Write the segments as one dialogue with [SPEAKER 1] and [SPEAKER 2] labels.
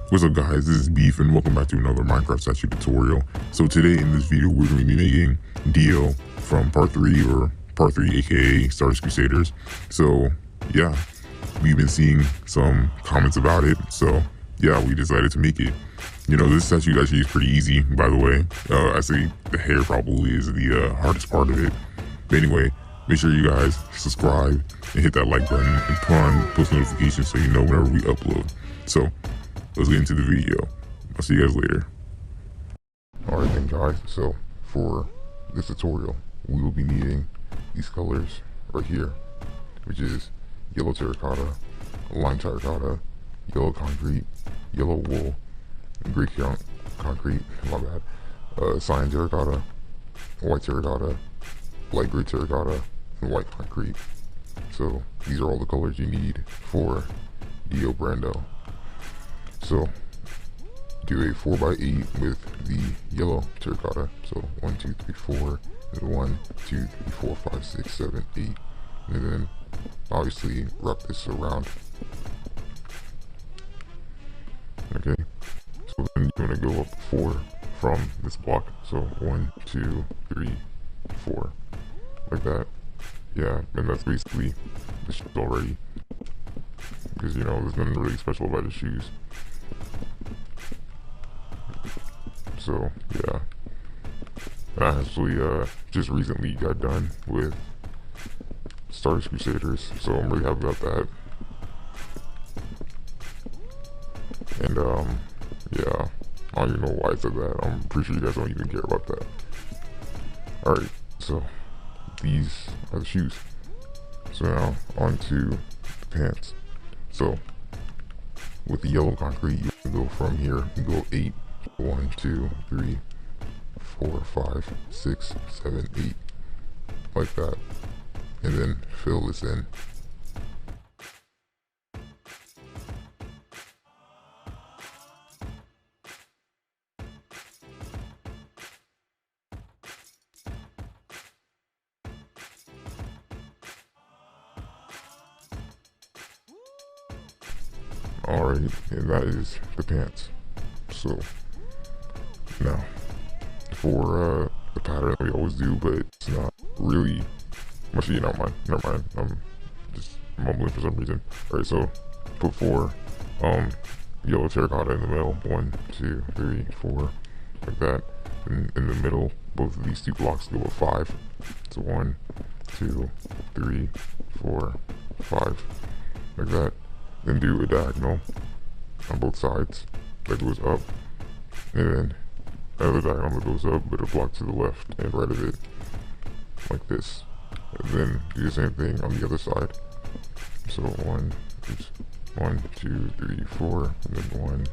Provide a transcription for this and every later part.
[SPEAKER 1] What's up guys, this is Beef and welcome back to another Minecraft statue tutorial. So today in this video we're going to be making DIO from part 3 aka Stardust Crusaders. So yeah, we've been seeing some comments about it, so yeah, we decided to make it. You know, this statue actually is pretty easy, by the way. I say the hair probably is the hardest part of it. But anyway, make sure you guys subscribe and hit that like button and put on post notifications so you know whenever we upload. So let's get into the video. I'll see you guys later. Alright then guys, so for this tutorial, we will be needing these colors right here, which is yellow terracotta, lime terracotta, yellow concrete, yellow wool, gray concrete, my bad, cyan terracotta, white terracotta, light gray terracotta, and white concrete. So these are all the colors you need for DIO Brando. So do a 4x8 with the yellow terracotta. So 1, 2, 3, 4, and 1, 2, 3, 4, 5, 6, 7, 8, and then obviously wrap this around. Okay, so then you're gonna go up 4 from this block. So 1, 2, 3, 4, like that. Yeah, and that's basically the shoes already, because you know there's nothing really special about the shoes. So yeah, I actually just recently got done with Stardust Crusaders, so I'm really happy about that. And yeah, I don't even know why I said that. I'm pretty sure you guys don't even care about that. Alright, so these are the shoes. So now on to the pants. So with the yellow concrete, you can go from here, you go 8, 1, 2, 3, 4, 5, 6, 7, 8, like that, and then fill this in. Alright, and that is the pants. So now for the pattern that we always do, but it's not really much. Never mind. I'm just mumbling for some reason. Alright, so put 4 yellow terracotta in the middle. 1, 2, 3, 4, like that. And in the middle, both of these 2 blocks go with 5. So 1, 2, 3, 4, 5, like that. Then do a diagonal on both sides that goes up, and then another diagonal that goes up, but a block to the left and right of it, like this. And then do the same thing on the other side. So 1, 2, 3, 4, and then 1,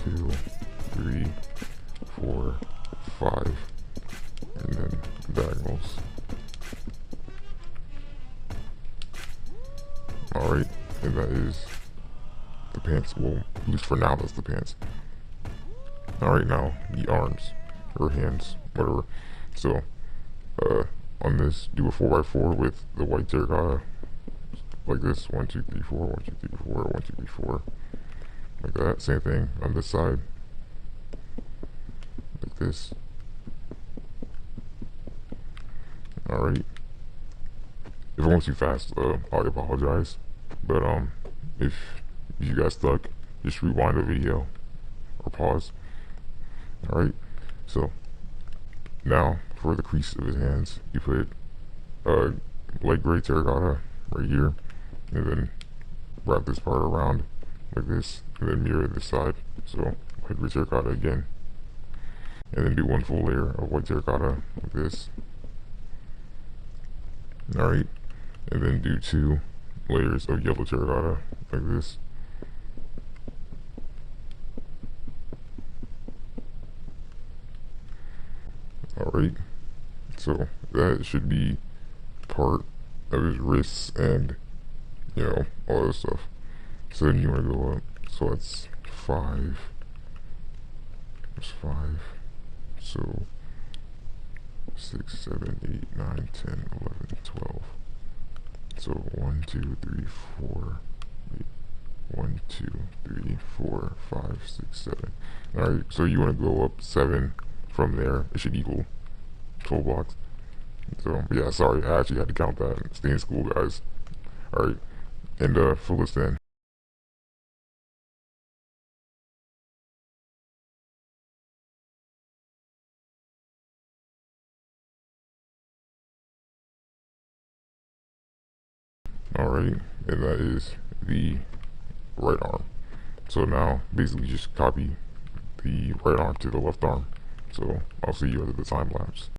[SPEAKER 1] 2, 3, 4, 5, and then diagonals. Alright, and that is the pants. Well, at least for now, that's the pants. Alright, now the arms or hands, whatever. So on this, do a 4x4 with the white terracotta, like this. 1, 2, 3, 4, 1, 2, 3, 4, 1, 2, 3, 4, like that. Same thing on this side, like this. Alright, if I went too fast, I apologize, but if you guys stuck, just rewind the video or pause. Alright, so now for the crease of his hands, you put light gray terracotta right here, and then wrap this part around like this, and then mirror this side. So light gray terracotta again, and then do 1 full layer of white terracotta like this. Alright, and then do 2 layers of yellow terracotta like this. Alright, so that should be part of his wrists and, you know, all that stuff. So then you want to go up, so that's 5, that's 5, so 6, 7, 8, 9, 10, 11, 12. So 1, 2, 3, 4, 1, 2, 3, 4, 5, 6, 7. Alright, so you want to go up 7 from there. It should equal 12 blocks. So, yeah, sorry, I actually had to count that. Stay in school, guys. Alright, and fill this in. Alright, and that is the right arm. So now, basically just copy the right arm to the left arm. So, I'll see you at the time lapse.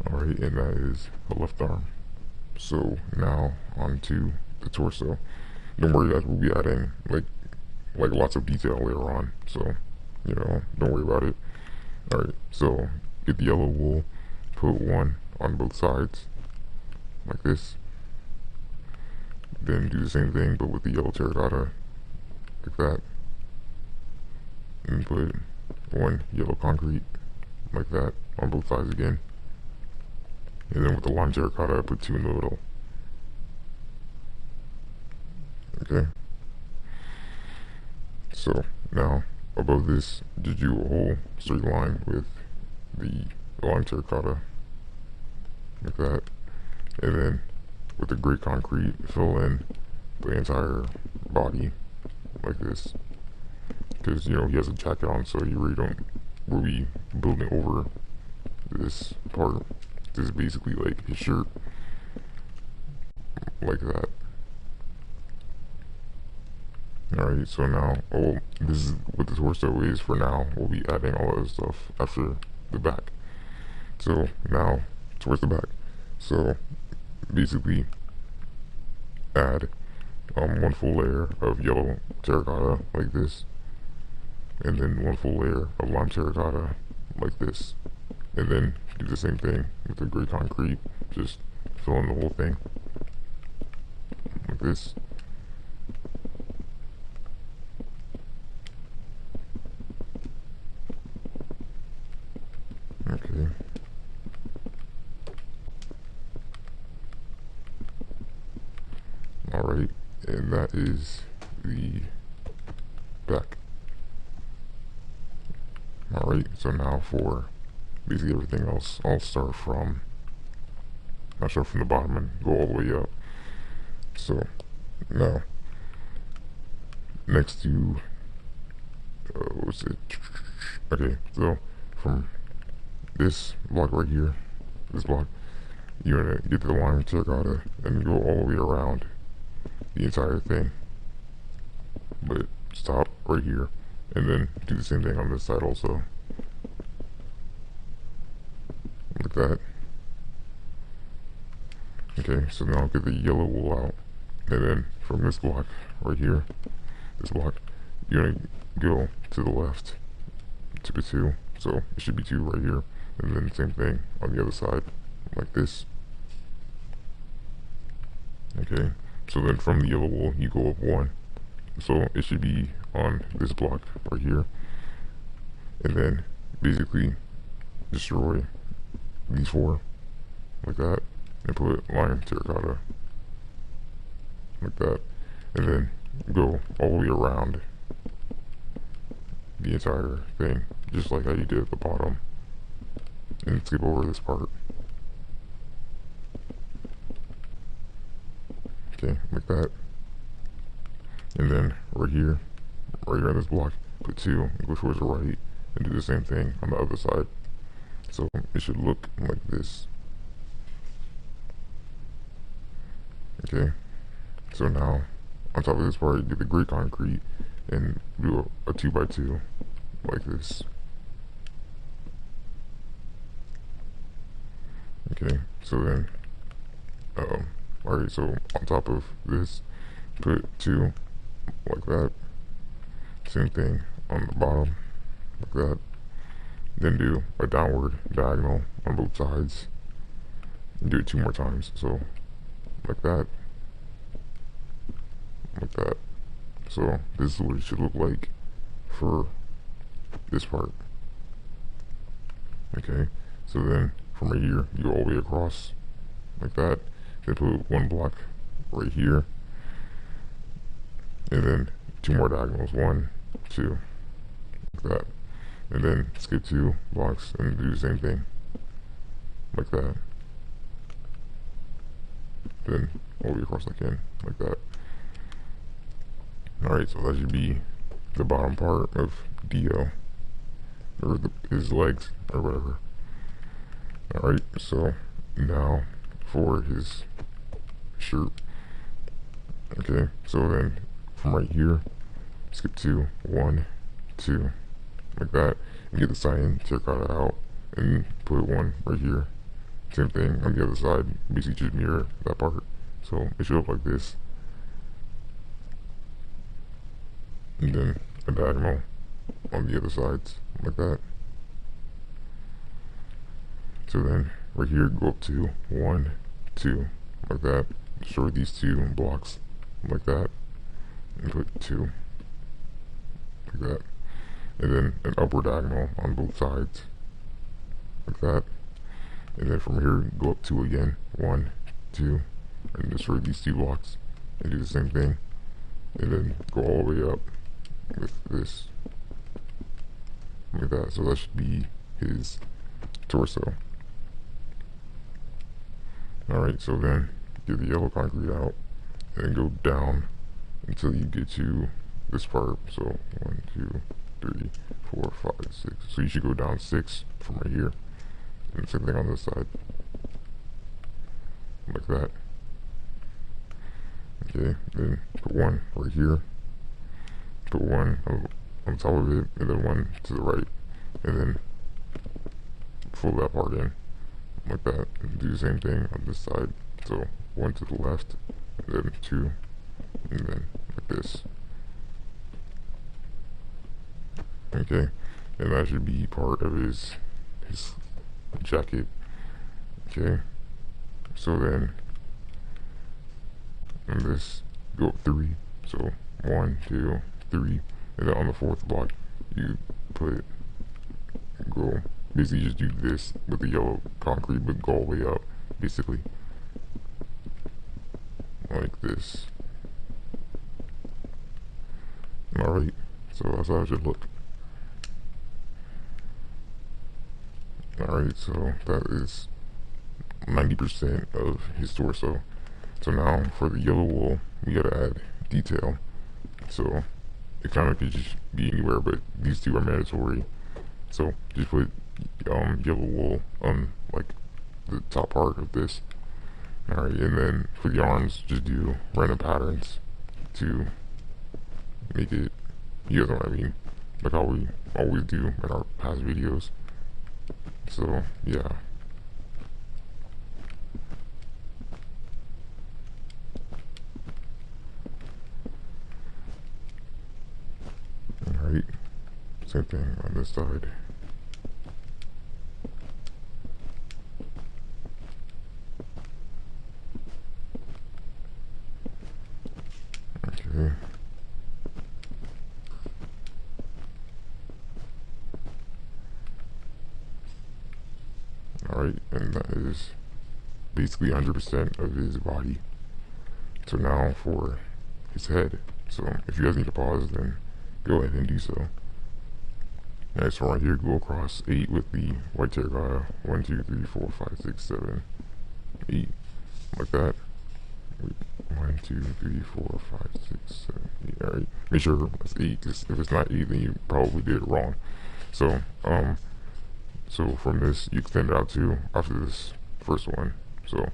[SPEAKER 1] Alright, and that is the left arm. So now onto the torso. Don't worry, guys, we'll be adding like lots of detail later on. So, don't worry about it. Alright, so get the yellow wool, put one on both sides, like this. Then do the same thing, but with the yellow terracotta, like that. And put one yellow concrete, like that, on both sides again. And then with the lime terracotta, I put 2 in the middle. Okay. So now above this, just do a whole straight line with the lime terracotta, like that. And then with the gray concrete, fill in the entire body, like this. Because, he has a jacket on, so you really don't will be building over this part. This is basically like his shirt, like that. Alright, so now, this is what the torso is for now. We'll be adding all of this stuff after the back. So now, towards the back. So basically, add one full layer of yellow terracotta, like this. And then one full layer of lime terracotta, like this. And then do the same thing with the gray concrete, just fill in the whole thing, like this. Okay. Alright, and that is the back. Alright, so now for basically everything else, I'll start from the bottom and go all the way up. So now, next to what's it? Okay, so from this block right here, this block, you're gonna get to the lime terracotta and go all the way around the entire thing, but stop right here, and then do the same thing on this side also, like that. Okay, so now get the yellow wool out, and then from this block right here, this block, you're gonna go to the left to the 2, so it should be 2 right here, and then same thing on the other side, like this. Okay, so then from the yellow wool you go up 1, so it should be on this block right here, and then basically destroy these 4, like that, and put lime terracotta, like that, and then go all the way around the entire thing, just like how you did at the bottom, and skip over this part. Okay, like that. And then right here on this block, put 2 and go towards the right, and do the same thing on the other side. So it should look like this. Okay, so now on top of this part, get the gray concrete and do a 2x2 like this. Okay, so then alright, so on top of this, put 2 like that. Same thing on the bottom, like that. Then do a downward diagonal on both sides, do it 2 more times. So like that, like that. So this is what it should look like for this part. Okay, so then from right here, you go all the way across like that. Then put one block right here, and then 2 more diagonals, 1, 2, like that. And then skip 2 blocks and do the same thing, like that. Then all the way across again, like that. Alright, so that should be the bottom part of DIO, or his legs, or whatever. Alright, so now for his shirt. Okay, so then from right here, skip 2, 1, 2, like that, and get the cyan terracotta out, and put 1 right here. Same thing on the other side, basically just mirror that part, so it should look like this. And then a diagonal on the other sides, like that. So then right here, go up to 1, 2, like that. Destroy these 2 blocks, like that, and put 2, like that. And then an upward diagonal on both sides, like that. And then from here, go up 2 again, 1, 2, and destroy these 2 blocks, and do the same thing. And then go all the way up with this, like that. So that should be his torso. Alright, so then get the yellow concrete out and go down until you get to this part. So 1, 2, 3, 4, 5, 6. So you should go down 6 from right here. And same thing on this side, like that. Okay, then put 1 right here, put 1 on top of it, and then 1 to the right, and then fold that part in, like that, and do the same thing on this side. So 1 to the left, and then 2, and then like this. Okay, and that should be part of his jacket. Okay, so then on this, go up 3, so 1, 2, 3, and then on the 4th block you go basically just do this with the yellow concrete, but go all the way up, basically like this. Alright, so that's how it should look. Alright, so that is 90% of his torso. So now for the yellow wool, we gotta add detail. So it kind of could just be anywhere, but these 2 are mandatory. So just put yellow wool on like the top part of this. Alright, and then for the arms, just do random patterns to make it, you guys know what I mean, like how we always do in our past videos. So yeah. Alright, same thing on this side. Okay. Alright, and that is basically 100% of his body. So now for his head. So if you guys need to pause, then go ahead and do so. Alright, so right here, go across 8 with the white terracotta. 1, 2, 3, 4, 5, 6, 7, 8, like that. 1, 2, 3, 4, 5, 6, 7, 8. Alright, make sure it's 8, because if it's not 8, then you probably did it wrong. So, so from this, you extend it out to after this first one. So,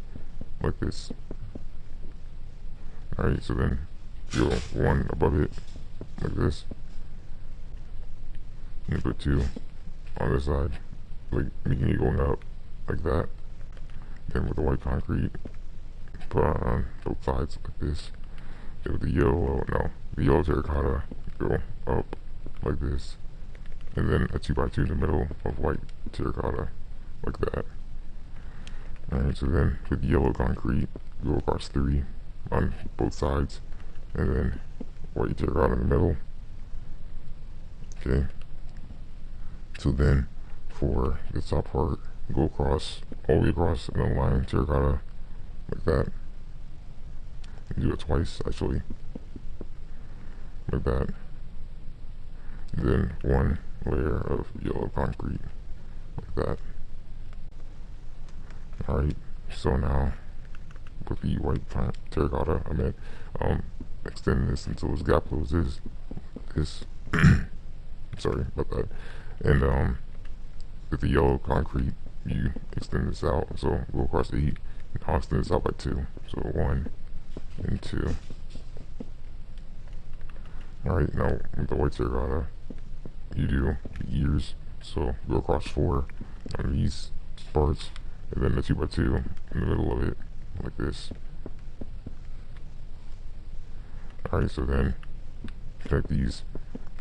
[SPEAKER 1] like this. Alright, so then go 1 above it, like this. And put 2 on this side, like making it going up, like that. Then with the white concrete, put on both sides like this. Then with the yellow terracotta, go up like this. And then a 2x2 in the middle of white terracotta, like that. Alright, Alright, so then with yellow concrete, go across 3 on both sides, and then white terracotta in the middle. Okay, so then for the top part, go across, all the way across, and then line terracotta like that. Do it twice, actually, like that. And then 1 layer of yellow concrete, like that. Alright, so now with the white terracotta, I meant extend this until this gap closes. This, sorry about that. And with the yellow concrete, you extend this out. So go across 8. Now extend this out by 2. So 1 and 2. Alright, now with the white terracotta, you do the ears. So go across 4 on these parts, and then the 2 by 2 in the middle of it, like this. Alright, so then connect these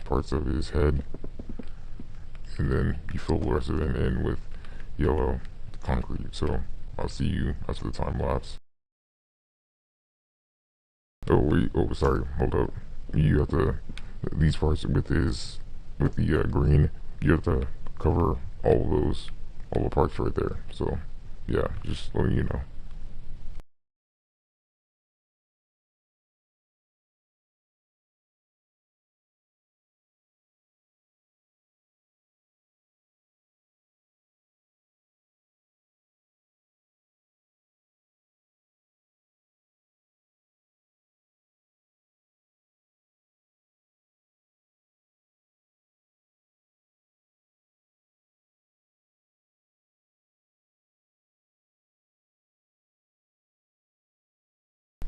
[SPEAKER 1] parts of his head, and then you fill the rest of them in with yellow concrete. So I'll see you after the time lapse. Oh wait, oh sorry, hold up. You have to, these parts with the green, you have to cover all the parts right there. So yeah, just letting you know.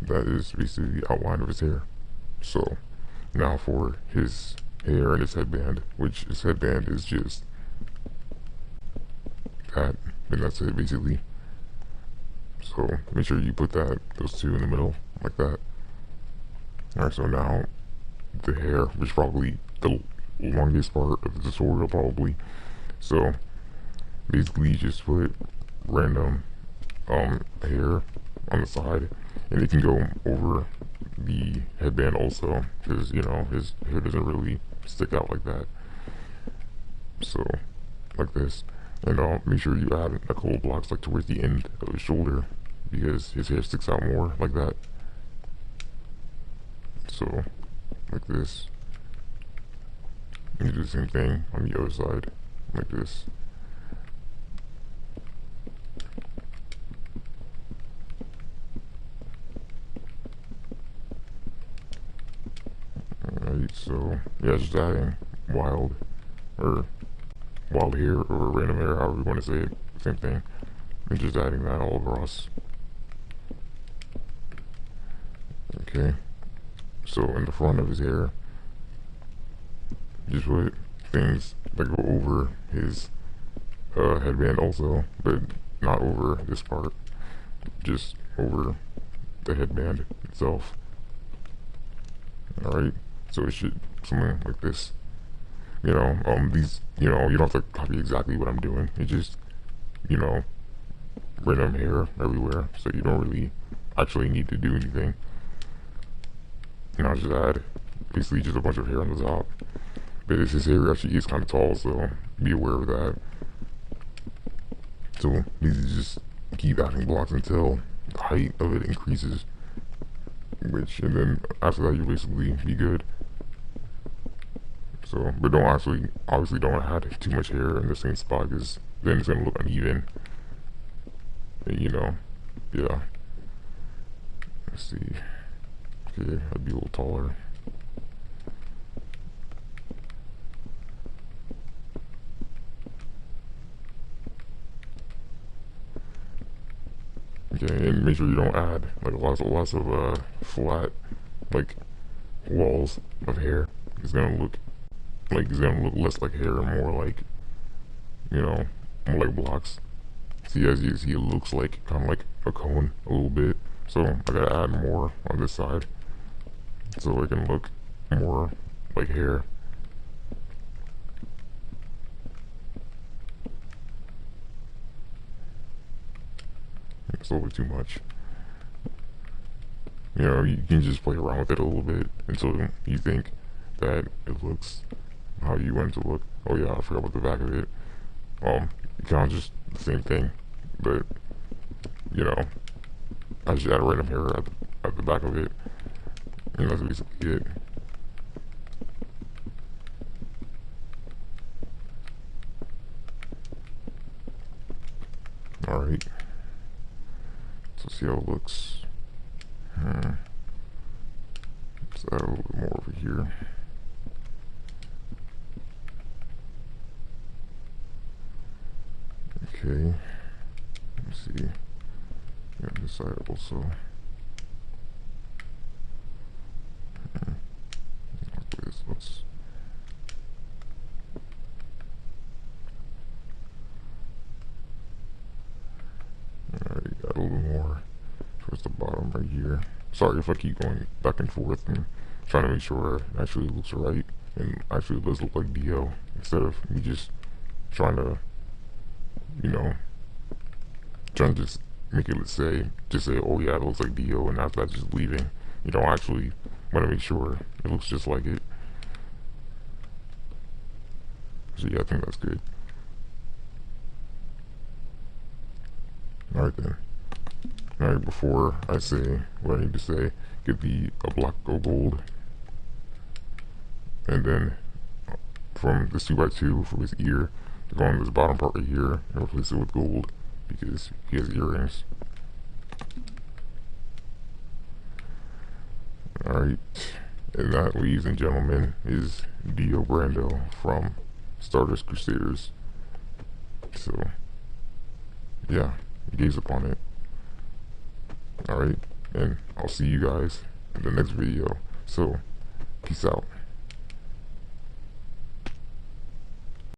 [SPEAKER 1] That is basically the outline of his hair. So now for his hair and his headband, which his headband is just that, and that's it basically. So make sure you put those 2 in the middle, like that. Alright, so now the hair, which is probably the longest part of the tutorial probably. So basically you just put random hair on the side, and it can go over the headband also, because you know his hair doesn't really stick out like that. So like this, and make sure you add a couple blocks like towards the end of his shoulder, because his hair sticks out more like that. So like this, and you do the same thing on the other side, like this. Alright, so yeah, just adding wild hair or random hair, however you want to say it, same thing. And just adding that all across. Okay, so in the front of his hair, just put things that go over his headband also, but not over this part, just over the headband itself. Alright, so it should something like this. You know, these, you know, you don't have to copy exactly what I'm doing. It just, you know, random hair everywhere, so you don't really actually need to do anything. You know, just add basically just a bunch of hair on the top. But his hair actually is kind of tall, so be aware of that. So these just keep adding blocks until the height of it increases. And then after that, you basically be good. So, but obviously don't add too much hair in the same spot, because then it's gonna look uneven. And, you know, yeah. Let's see. Okay, I'd be a little taller. Okay, and make sure you don't add like lots of flat like walls of hair. It's gonna look less like hair and more like, you know, more like blocks. See, as you see, it looks like kind of like a cone a little bit. So I gotta add more on this side so it can look more like hair. It's a little bit too much. You know, you can just play around with it a little bit until you think that it looks how you want it to look. Oh yeah, I forgot about the back of it. Kind of just the same thing, but you know, I just add a random hair at the back of it, and that's basically it. Alright, so see how it looks. Let's add a little bit more over here. Okay, let's see. Yeah, this side also. This looks. Alright, got a little more towards the bottom right here. Sorry if I keep going back and forth and trying to make sure it actually looks right and actually does look like DIO instead of me just trying to, you know, trying to just make it say, oh yeah, it looks like DIO, and after that just leaving. You know, actually want to make sure it looks just like it. So yeah, I think that's good. Alright then. Alright, before I say what I need to say, get a block of gold, and then from this 2x2 for his ear, go on this bottom part right here and replace it with gold because he has earrings. Alright, and that, ladies and gentlemen, is DIO Brando from Stardust Crusaders. So, yeah, gaze upon it. Alright, and I'll see you guys in the next video. So, peace out.